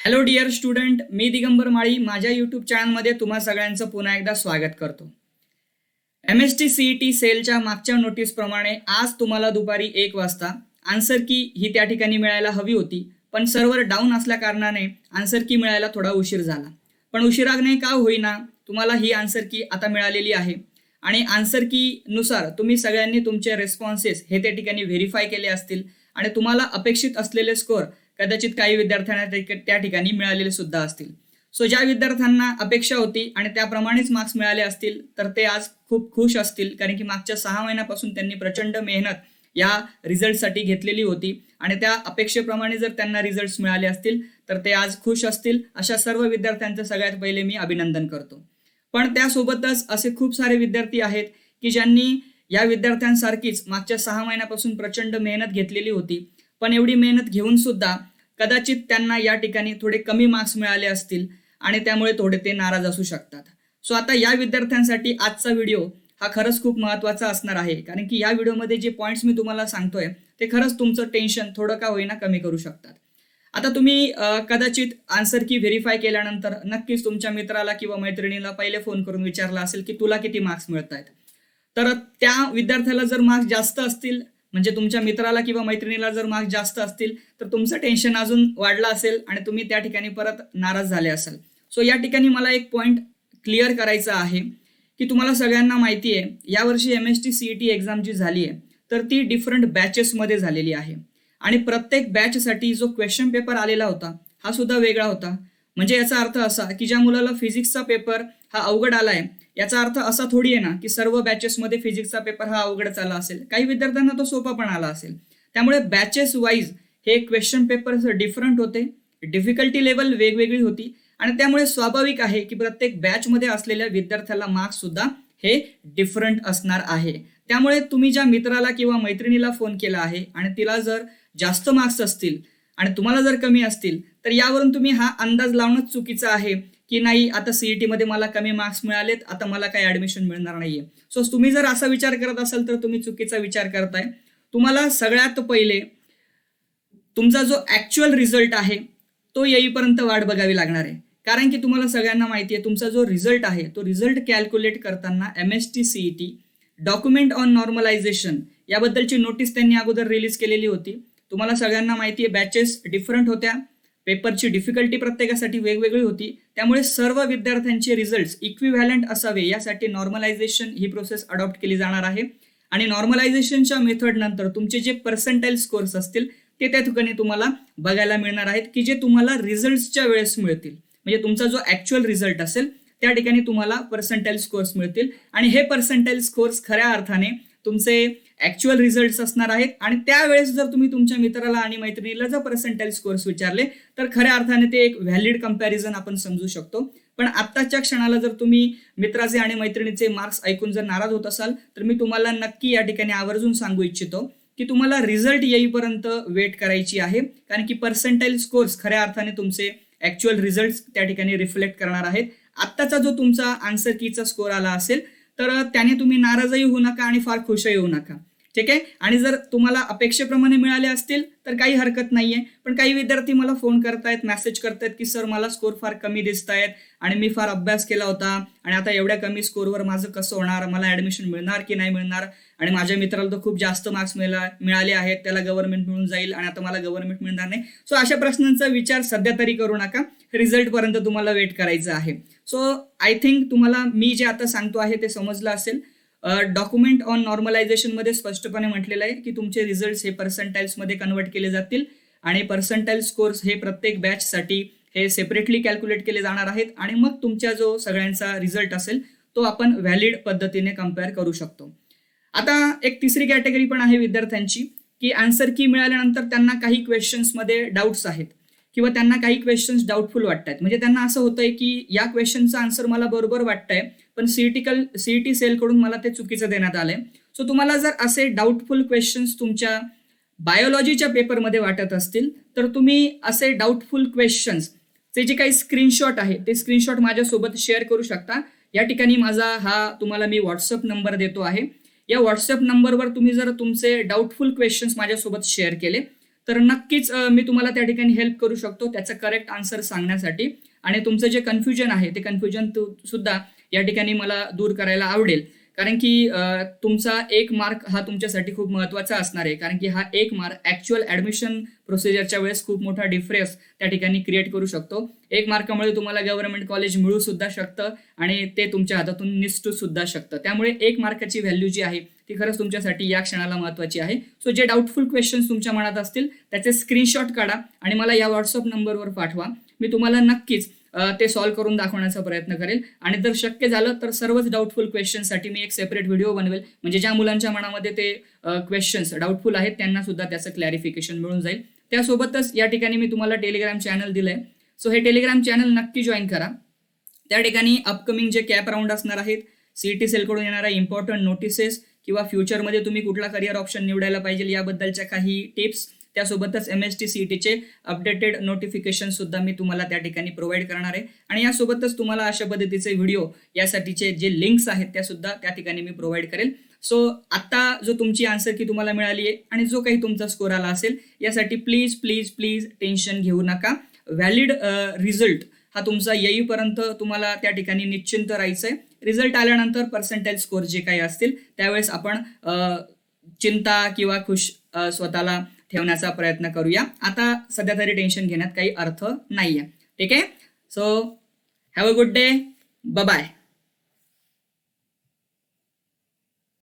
Hello dear student, मी दिगंबर माळी माझ्या YouTube चॅनलमध्ये तुम्हा सगळ्यांचं पुन्हा एकदा स्वागत करतो. MST CET सेलच्या मागच्या नोटीसप्रमाणे आज तुम्हाला दुपारी 1 वाजता आन्सर की ही त्या ठिकाणी मिळायला हवी होती, पण सर्व्हर डाऊन असल्या कारणाने आन्सर की मिळायला थोडा उशीर झाला. पण उशिराने का होईना तुम्हाला ही आन्सर की आता मिळालेली आहे आणि आन्सर की नुसार तुम्ही सगळ्यांनी तुमचे रेस्पॉन्सेस हे त्या ठिकाणी व्हेरीफाय केले असतील आणि तुम्हाला अपेक्षित असलेले स्कोअर कदाचित काही विद्यार्थ्यांना त्या ठिकाणी मिळालेले सुद्धा असतील. सो ज्या विद्यार्थ्यांना अपेक्षा होती आणि त्याप्रमाणेच मार्क्स मिळाले असतील तर ते आज खूप खुश असतील, कारण की मागच्या 6 महिन्यापासून त्यांनी प्रचंड मेहनत या रिझल्टसाठी घेतलेली होती आणि त्या अपेक्षेप्रमाणे जर त्यांना रिझल्ट्स मिळाले असतील तर ते आज खुश असतील. अशा सर्व विद्यार्थ्यांचं सगळ्यात पहिले मी अभिनंदन करतो. पण त्यासोबतच असे खूप सारे विद्यार्थी आहेत की ज्यांनी या विद्यार्थ्यांसारखीच मागच्या 6 महिन्यापासून प्रचंड मेहनत घेतलेली होती, पण एवढी मेहनत घेऊन सुद्धा कदाचित त्यांना या ठिकाणी थोडे कमी मार्क्स मिळाले असतील आणि त्यामुळे थोडे ते नाराज असू शकतात. सो आता या विद्यार्थ्यांसाठी आजचा व्हिडिओ हा खरंच खूप महत्त्वाचा असणार आहे, कारण की या व्हिडिओमध्ये जे पॉईंट्स मी तुम्हाला सांगतोय ते खरंच तुमचं टेन्शन थोडं का होईना कमी करू शकतात. आता तुम्ही कदाचित आन्सर की व्हेरीफाय केल्यानंतर नक्कीच तुमच्या मित्राला किंवा मैत्रिणीला पहिले फोन करून विचारला असेल की तुला किती मार्क्स मिळत आहेत. तर त्या विद्यार्थ्याला जर मार्क्स जास्त असतील, म्हणजे तुमच्या मित्राला किंवा मैत्रिणीला जर मार्क्स जास्त असतील तर तुमचं टेन्शन अजून वाढलं असेल आणि तुम्ही त्या ठिकाणी परत नाराज झाले असाल. सो या ठिकाणी मला एक पॉईंट क्लिअर करायचा आहे की तुम्हाला सगळ्यांना माहिती आहे यावर्षी MST CET एक्झाम जी झाली आहे तर ती डिफरंट बॅचेसमध्ये झालेली आहे आणि प्रत्येक बॅचसाठी जो क्वेश्चन पेपर आलेला होता हा सुद्धा वेगळा होता. म्हणजे याचा अर्थ असा की ज्या मुलाला फिजिक्सचा पेपर हा अवघड आलाय याचा अर्थ असा थोडी आहे ना की सर्व बॅचेसमध्ये फिजिक्सचा पेपर हा अवघडच आला असेल. काही विद्यार्थ्यांना तो सोपा पण आला असेल. त्यामुळे बॅचेस वाईज हे क्वेश्चन पेपर डिफरंट होते, डिफिकल्टी लेवल वेगवेगळी होती आणि त्यामुळे स्वाभाविक आहे की प्रत्येक बॅचमध्ये असलेल्या विद्यार्थ्याला मार्क्स सुद्धा हे डिफरंट असणार आहे. त्यामुळे तुम्ही ज्या मित्राला किंवा मैत्रिणीला फोन केला आहे आणि तिला जर जास्त मार्क्स असतील आणि तुम्हाला जर कमी असतील तर यावरून तुम्ही हा अंदाज लावणंच चुकीचं आहे की नाही आता CET मध्ये मला कमी मार्क्स मिळालेत, आता मला काही ऍडमिशन मिळणार नाहीये. सो तुम्ही जर असा विचार करत असाल तर तुम्ही चुकीचा विचार करताय. तुम्हाला सगळ्यात पहिले तुमचा जो ऍक्च्युअल रिझल्ट आहे तो येईपर्यंत वाट बघावी लागणार आहे, कारण की तुम्हाला सगळ्यांना माहिती आहे तुमचा जो रिझल्ट आहे तो रिझल्ट कॅल्क्युलेट करताना MST CET document on normalisation याबद्दलची नोटीस त्यांनी अगोदर रिलीज केलेली होती. तुम्हाला सगळ्यांना माहिती आहे बॅचेस डिफरंट होत्या, पेपरची डिफिकल्टी प्रत्येकासाठी वेगवेगळी होती. त्यामुळे सर्व विद्यार्थ्यांचे रिझल्ट्स इक्विव्हॅलंट असावे यासाठी नॉर्मलायझेशन ही प्रोसेस अडॉप्ट केली जाणार आहे आणि नॉर्मलायझेशनच्या मेथड नंतर तुमचे जे पर्सेंटाईल स्कोर्स असतील ते त्या ठिकाणी तुम्हाला बघायला मिळणार आहेत की जे तुम्हाला रिझल्ट्सच्या वेळेस मिळतील. म्हणजे तुमचा जो ऍक्च्युअल रिझल्ट असेल त्या ठिकाणी तुम्हाला पर्सेंटाईल स्कोर्स मिळतील आणि हे पर्सेंटाईल स्कोर्स खऱ्या अर्थाने तुमचे ऍक्च्युअल रिझल्ट्स असणार आहेत आणि त्यावेळेस जर तुम्ही तुमच्या मित्राला आणि मैत्रिणीला जर पर्सेंटाईल स्कोर्स विचारले तर खऱ्या अर्थाने ते एक व्हॅलिड कंपॅरिझन आपण समजू शकतो. पण आत्ताच्या क्षणाला जर तुम्ही मित्राचे आणि मैत्रिणीचे मार्क्स ऐकून जर नाराज होत असाल तर मी तुम्हाला नक्की या ठिकाणी आवर्जून सांगू इच्छितो की तुम्हाला रिझल्ट येईपर्यंत वेट करायची आहे, कारण की पर्सेंटाईल स्कोर्स खऱ्या अर्थाने तुमचे ऍक्च्युअल रिझल्ट्स त्या ठिकाणी रिफ्लेक्ट करणार आहेत. आत्ताचा जो तुमचा आन्सर कीचा स्कोर आला असेल तर त्याने तुम्ही नाराजही होऊ नका आणि फार खुशही होऊ नका, ठीक आहे. आणि जर तुम्हाला अपेक्षेप्रमाणे मिळाले असतील तर काही हरकत नाहीये. पण काही विद्यार्थी मला फोन करतायत, मेसेज करतायत की सर मला स्कोर फार कमी दिसत आहेत आणि मी फार अभ्यास केला होता आणि आता एवढ्या कमी स्कोरवर माझं कसं होणार, मला ऍडमिशन मिळणार की नाही मिळणार आणि माझ्या मित्राला तर खूप जास्त मार्क्स मिळाले आहेत, त्याला गव्हर्नमेंट मिळून जाईल आणि आता मला गव्हर्नमेंट मिळणार नाही. सो अशा प्रश्नांचा विचार सध्या तरी करू नका, रिझल्ट पर्यंत तुम्हाला वेट करायचं आहे. सो आय थिंक तुम्हाला मी जे आता सांगतो आहे ते समजलं असेल. डॉक्युमेंट ऑन नॉर्मलायझेशन मध्ये स्पष्टपणे म्हटलेलं आहे की तुमचे रिझल्ट्स हे पर्सेंटाईल्स मध्ये कन्वर्ट केले जातील आणि पर्सेंटाईल स्कोर्स हे प्रत्येक बॅचसाठी हे सेपरेटली कॅल्क्युलेट केले जाणार आहेत आणि मग तुमच्या जो सगळ्यांचा रिझल्ट असेल तो आपण व्हॅलिड पद्धतीने कम्पेअर करू शकतो. आता एक तिसरी कॅटेगरी पण आहे विद्यार्थ्यांची की आन्सर की मिळाल्यानंतर त्यांना काही क्वेश्चन्समध्ये डाऊट्स आहेत किंवा त्यांना काही क्वेश्चन्स डाऊटफुल वाटतात. म्हणजे त्यांना असं होतंय की या क्वेश्चनचं आन्सर मला बरोबर वाटतंय पण CET सेलकडून मला ते चुकीचं देण्यात आलंय. सो तुम्हाला जर असे डाऊटफुल क्वेश्चन्स तुमच्या बायोलॉजीच्या पेपरमध्ये वाटत असतील तर तुम्ही असे डाऊटफुल क्वेश्चन्स चे जे काही स्क्रीनशॉट आहे ते स्क्रीनशॉट माझ्यासोबत शेअर करू शकता. या ठिकाणी माझा हा तुम्हाला मी व्हॉट्सअप नंबर देतो आहे. या व्हॉट्सअप नंबरवर तुम्ही जर तुमचे डाऊटफुल क्वेश्चन्स माझ्यासोबत शेअर केले तर नक्कीच मी तुम्हाला त्या ठिकाणी हेल्प करू शकतो त्याचं करेक्ट आन्सर सांगण्यासाठी. आणि तुमचं जे कन्फ्युजन आहे ते कन्फ्युजन सुद्धा या ठिकाणी मला दूर करायला आवडेल. कारण की तुमचा 1 मार्क हा तुमच्यासाठी खूप महत्त्वाचा असणार आहे. कारण की हा 1 मार्क ॲक्च्युअल ॲडमिशन प्रोसिजरच्या वेळेस खूप मोठा डिफरन्स त्या ठिकाणी क्रिएट करू शकतो. 1 मार्कामुळे तुम्हाला गव्हर्नमेंट कॉलेज मिळू सुद्धा शकतं आणि ते तुमच्या हातातून निसटू सुद्धा शकतं. त्यामुळे 1 मार्काची व्हॅल्यू जी आहे ती खरंच तुमच्यासाठी या क्षणाला महत्त्वाची आहे. सो जे डाऊटफुल क्वेश्चन्स तुमच्या मनात असतील त्याचे स्क्रीनशॉट काढा आणि मला या व्हॉट्सअप नंबरवर पाठवा. मी तुम्हाला नक्कीच ते सॉल्व्ह करून दाखवण्याचा प्रयत्न करेल. आणि जर शक्य झालं तर सर्वच डाऊटफुल क्वेश्चनसाठी मी एक सेपरेट व्हिडिओ बनवेल, म्हणजे ज्या मुलांच्या मनामध्ये ते क्वेश्चन्स डाऊटफुल आहेत त्यांना सुद्धा त्याचं क्लॅरिफिकेशन मिळून जाईल. त्यासोबतच या ठिकाणी मी तुम्हाला टेलिग्राम चॅनल दिलंय. सो हे टेलिग्राम चॅनल नक्की जॉईन करा. त्या ठिकाणी अपकमिंग जे कॅप राऊंड असणार आहेत, सीईटी सेलकडून येणाऱ्या इम्पॉर्टंट नोटिसेस किंवा फ्युचरमध्ये तुम्ही कुठला करिअर ऑप्शन निवडायला पाहिजे याबद्दलच्या काही टिप्स, त्यासोबतच MST CETचे अपडेटेड नोटिफिकेशन सुद्धा मी तुम्हाला त्या ठिकाणी प्रोव्हाइड करणार आहे. आणि यासोबतच तुम्हाला अशा पद्धतीचे व्हिडिओ यासाठीचे जे लिंक्स आहेत त्या सुद्धा त्या ठिकाणी मी प्रोव्हाइड करेल. सो आता जो तुमची आन्सर की तुम्हाला मिळाली आहे आणि जो काही तुमचा स्कोर आला असेल यासाठी प्लीज प्लीज प्लीज टेन्शन घेऊ नका. व्हॅलिड रिझल्ट हा तुमचा येईपर्यंत तुम्हाला त्या ठिकाणी निश्चिंत राहायचंय. रिझल्ट आल्यानंतर पर्सेंटेज स्कोर जे काही असतील त्यावेळेस आपण चिंता किंवा खुश स्वतःला ठेवण्याचा प्रयत्न करूया. आता सध्या तरी टेन्शन घेण्यात काही अर्थ नाहीये. ठीक आहे. So have a good day. Bye.